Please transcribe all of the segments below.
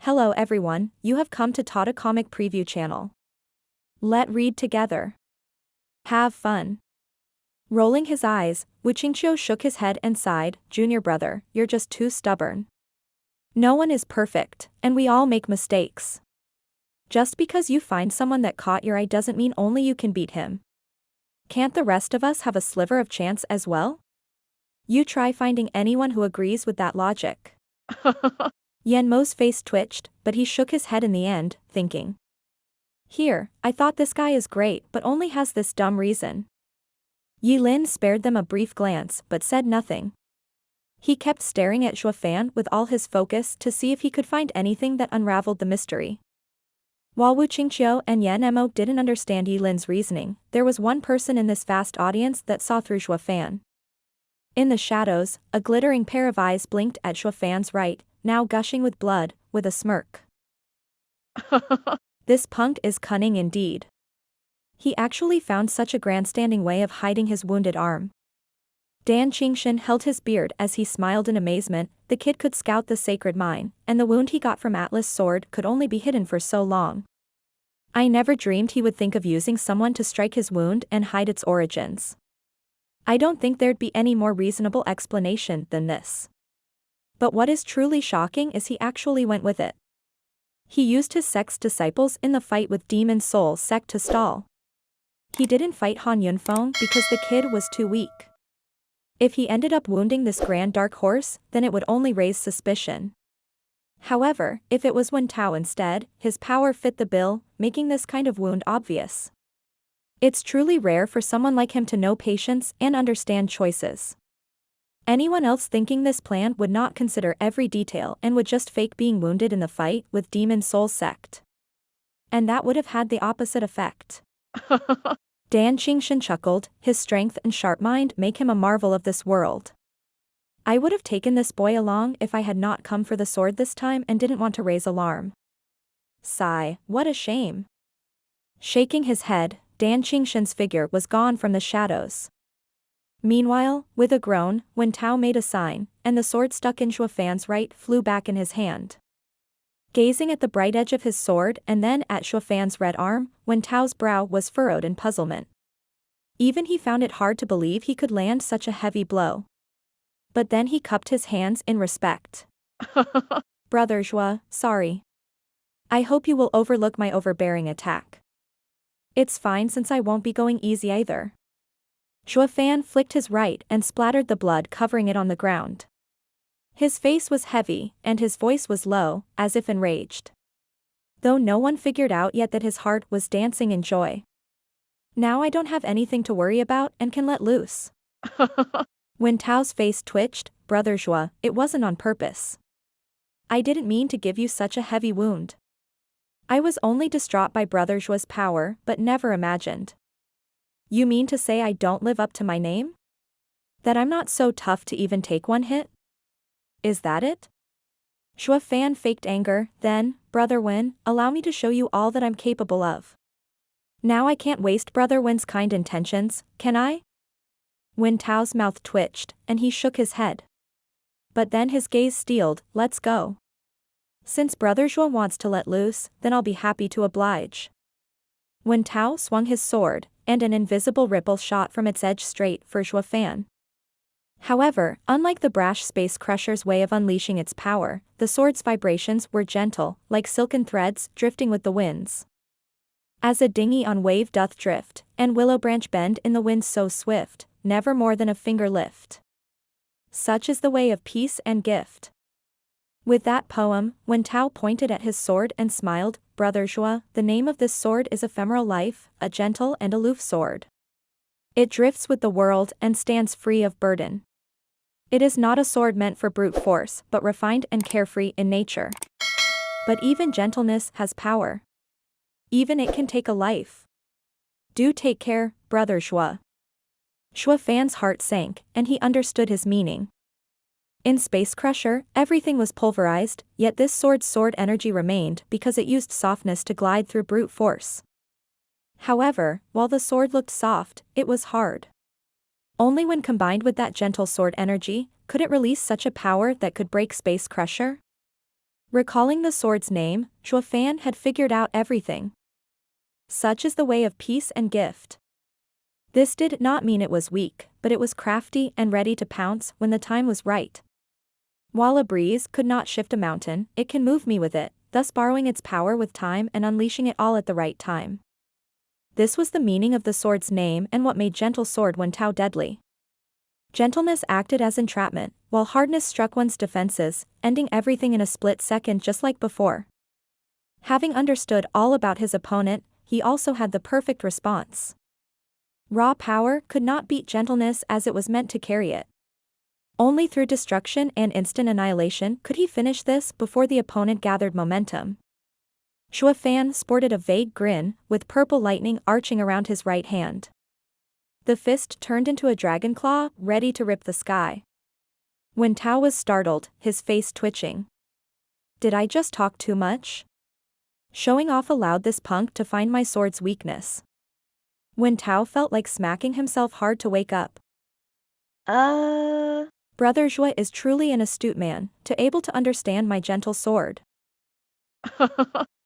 Hello everyone, you have come to Tata Comic Preview channel. Let read together. Have fun. Rolling his eyes, Wu Qingqiu shook his head and sighed, Junior brother, you're just too stubborn. No one is perfect, and we all make mistakes. Just because you find someone that caught your eye doesn't mean only you can beat him. Can't the rest of us have a sliver of chance as well? You try finding anyone who agrees with that logic. Yan Mo's face twitched, but he shook his head in the end, thinking. Here, I thought this guy is great but only has this dumb reason. Yi Lin spared them a brief glance but said nothing. He kept staring at Zhuo Fan with all his focus to see if he could find anything that unraveled the mystery. While Wu Qingqiu and Yan Mo didn't understand Yi Lin's reasoning, there was one person in this vast audience that saw through Zhuo Fan. In the shadows, a glittering pair of eyes blinked at Zhuo Fan's right, now gushing with blood, with a smirk. This punk is cunning indeed. He actually found such a grandstanding way of hiding his wounded arm. Dan Qingshan held his beard as he smiled in amazement. The kid could scout the sacred mine, and the wound he got from Atlas' sword could only be hidden for so long. I never dreamed he would think of using someone to strike his wound and hide its origins. I don't think there'd be any more reasonable explanation than this. But what is truly shocking is he actually went with it. He used his sect's disciples in the fight with Demon Soul's sect to stall. He didn't fight Han Yunfeng because the kid was too weak. If he ended up wounding this grand dark horse, then it would only raise suspicion. However, if it was Wen Tao instead, his power fit the bill, making this kind of wound obvious. It's truly rare for someone like him to know patience and understand choices. Anyone else thinking this plan would not consider every detail and would just fake being wounded in the fight with Demon Soul sect. And that would have had the opposite effect. Dan Qingshan chuckled, his strength and sharp mind make him a marvel of this world. I would have taken this boy along if I had not come for the sword this time and didn't want to raise alarm. Sigh, what a shame. Shaking his head, Dan Qingshan's figure was gone from the shadows. Meanwhile, with a groan, Wen Tao made a sign, and the sword stuck in Zhuo Fan's right flew back in his hand. Gazing at the bright edge of his sword and then at Zhuo Fan's red arm, Wen Tao's brow was furrowed in puzzlement. Even he found it hard to believe he could land such a heavy blow. But then he cupped his hands in respect. Brother Zhuo, sorry. I hope you will overlook my overbearing attack. It's fine since I won't be going easy either. Zhuo Fan flicked his right and splattered the blood covering it on the ground. His face was heavy, and his voice was low, as if enraged. Though no one figured out yet that his heart was dancing in joy. Now I don't have anything to worry about and can let loose. Wen Tao's face twitched, Brother Zhuo, it wasn't on purpose. I didn't mean to give you such a heavy wound. I was only distraught by Brother Zhuo's power but never imagined. You mean to say I don't live up to my name? That I'm not so tough to even take one hit? Is that it? Zhuo Fan faked anger, then, Brother Wen, allow me to show you all that I'm capable of. Now I can't waste Brother Wen's kind intentions, can I? Wen Tao's mouth twitched, and he shook his head. But then his gaze steeled, let's go. Since Brother Zhuo wants to let loose, then I'll be happy to oblige. Wen Tao swung his sword, and an invisible ripple shot from its edge straight for Zhuo Fan. However, unlike the brash space crusher's way of unleashing its power, the sword's vibrations were gentle, like silken threads drifting with the winds. As a dinghy on wave doth drift, and willow branch bend in the wind so swift, never more than a finger lift. Such is the way of peace and gift. With that poem, Wen Tao pointed at his sword and smiled, Brother Zhuo, the name of this sword is Ephemeral Life, a gentle and aloof sword. It drifts with the world and stands free of burden. It is not a sword meant for brute force, but refined and carefree in nature. But even gentleness has power. Even it can take a life. Do take care, Brother Zhuo. Zhuo Fan's heart sank, and he understood his meaning. In Space Crusher, everything was pulverized, yet this sword's sword energy remained because it used softness to glide through brute force. However, while the sword looked soft, it was hard. Only when combined with that gentle sword energy, could it release such a power that could break Space Crusher. Recalling the sword's name, Zhuo Fan had figured out everything. Such is the way of peace and gift. This did not mean it was weak, but it was crafty and ready to pounce when the time was right. While a breeze could not shift a mountain, it can move me with it, thus borrowing its power with time and unleashing it all at the right time. This was the meaning of the sword's name and what made gentle sword Wen Tao deadly. Gentleness acted as entrapment, while hardness struck one's defenses, ending everything in a split second just like before. Having understood all about his opponent, he also had the perfect response. Raw power could not beat gentleness as it was meant to carry it. Only through destruction and instant annihilation could he finish this before the opponent gathered momentum. Zhuo Fan sported a vague grin, with purple lightning arching around his right hand. The fist turned into a dragon claw, ready to rip the sky. Wen Tao was startled, his face twitching. Did I just talk too much? Showing off allowed this punk to find my sword's weakness. Wen Tao felt like smacking himself hard to wake up. Brother Zhuo is truly an astute man, able to understand my gentle sword.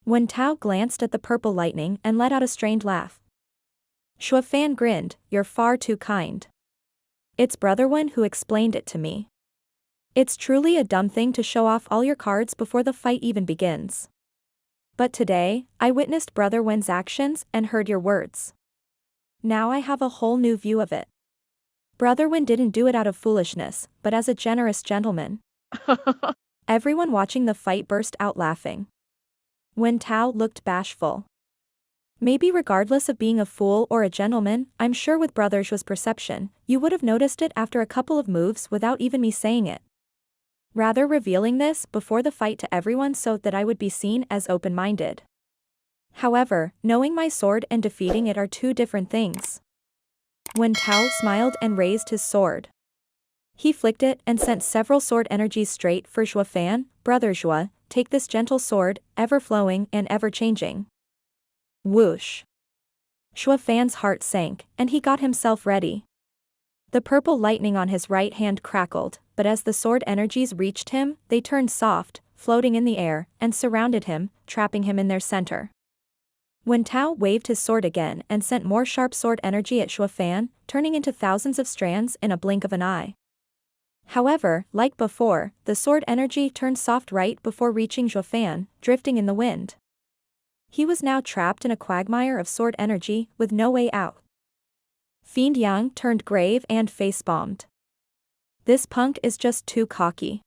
Wen Tao glanced at the purple lightning and let out a strained laugh. Zhuo Fan grinned, "You're far too kind. It's Brother Wen who explained it to me. It's truly a dumb thing to show off all your cards before the fight even begins. But today, I witnessed Brother Wen's actions and heard your words. Now I have a whole new view of it. Brother Wen didn't do it out of foolishness, but as a generous gentleman." Everyone watching the fight burst out laughing. Wen Tao looked bashful. Maybe regardless of being a fool or a gentleman, I'm sure with Brother Zhuo's perception, you would have noticed it after a couple of moves without even me saying it. Rather revealing this before the fight to everyone so that I would be seen as open-minded. However, knowing my sword and defeating it are two different things. Wen Tao smiled and raised his sword. He flicked it and sent several sword energies straight for Zhuo Fan. "Brother Zhuo, take this gentle sword, ever-flowing and ever-changing." Whoosh. Zhuo Fan's heart sank, and he got himself ready. The purple lightning on his right hand crackled, but as the sword energies reached him, they turned soft, floating in the air, and surrounded him, trapping him in their center. Wen Tao waved his sword again and sent more sharp sword energy at Zhuo Fan, turning into thousands of strands in a blink of an eye. However, like before, the sword energy turned soft right before reaching Zhuo Fan, drifting in the wind. He was now trapped in a quagmire of sword energy, with no way out. Fiend Yang turned grave and face-bombed. This punk is just too cocky.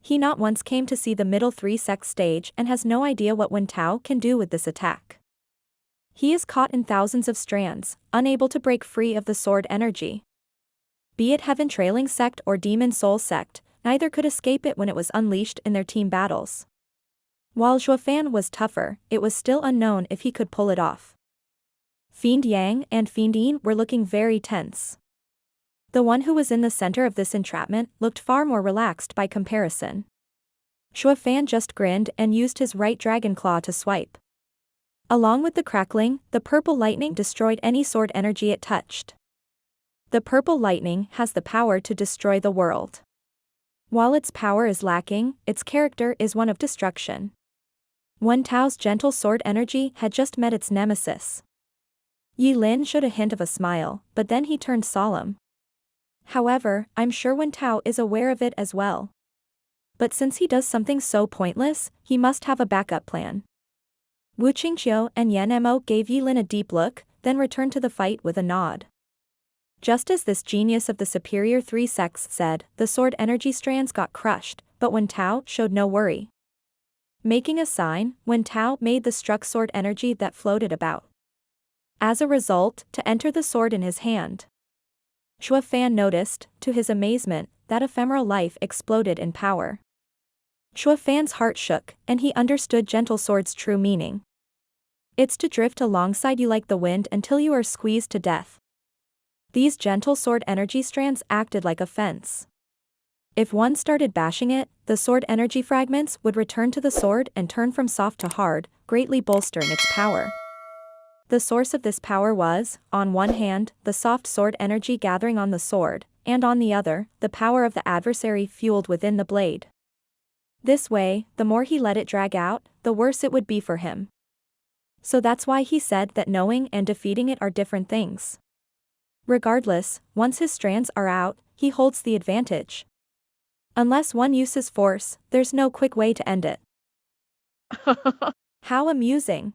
He not once came to see the middle 3-sec stage and has no idea what Wen Tao can do with this attack. He is caught in thousands of strands, unable to break free of the sword energy. Be it Heaven Trailing Sect or Demon Soul Sect, neither could escape it when it was unleashed in their team battles. While Zhuo Fan was tougher, it was still unknown if he could pull it off. Fiend Yang and Fiend Yin were looking very tense. The one who was in the center of this entrapment looked far more relaxed by comparison. Zhuo Fan just grinned and used his right dragon claw to swipe. Along with the crackling, the purple lightning destroyed any sword energy it touched. The purple lightning has the power to destroy the world. While its power is lacking, its character is one of destruction. Wen Tao's gentle sword energy had just met its nemesis. Yi Lin showed a hint of a smile, but then he turned solemn. However, I'm sure Wen Tao is aware of it as well. But since he does something so pointless, he must have a backup plan. Wu Qingqiu and Yan Mo gave Yi Lin a deep look, then returned to the fight with a nod. Just as this genius of the superior 3 sects said, the sword energy strands got crushed, but Wen Tao showed no worry. Making a sign, Wen Tao made the struck sword energy that floated about. As a result, to enter the sword in his hand. Zhuo Fan noticed, to his amazement, that ephemeral life exploded in power. Zhuo Fan's heart shook, and he understood gentle sword's true meaning. It's to drift alongside you like the wind until you are squeezed to death. These gentle sword energy strands acted like a fence. If one started bashing it, the sword energy fragments would return to the sword and turn from soft to hard, greatly bolstering its power. The source of this power was, on one hand, the soft sword energy gathering on the sword, and on the other, the power of the adversary fueled within the blade. This way, the more he let it drag out, the worse it would be for him. So that's why he said that knowing and defeating it are different things. Regardless, once his strands are out, he holds the advantage. Unless one uses force, there's no quick way to end it. How amusing.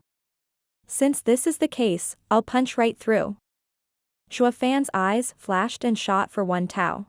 Since this is the case, I'll punch right through. Zhuo Fan's eyes flashed and shot for 1 tau.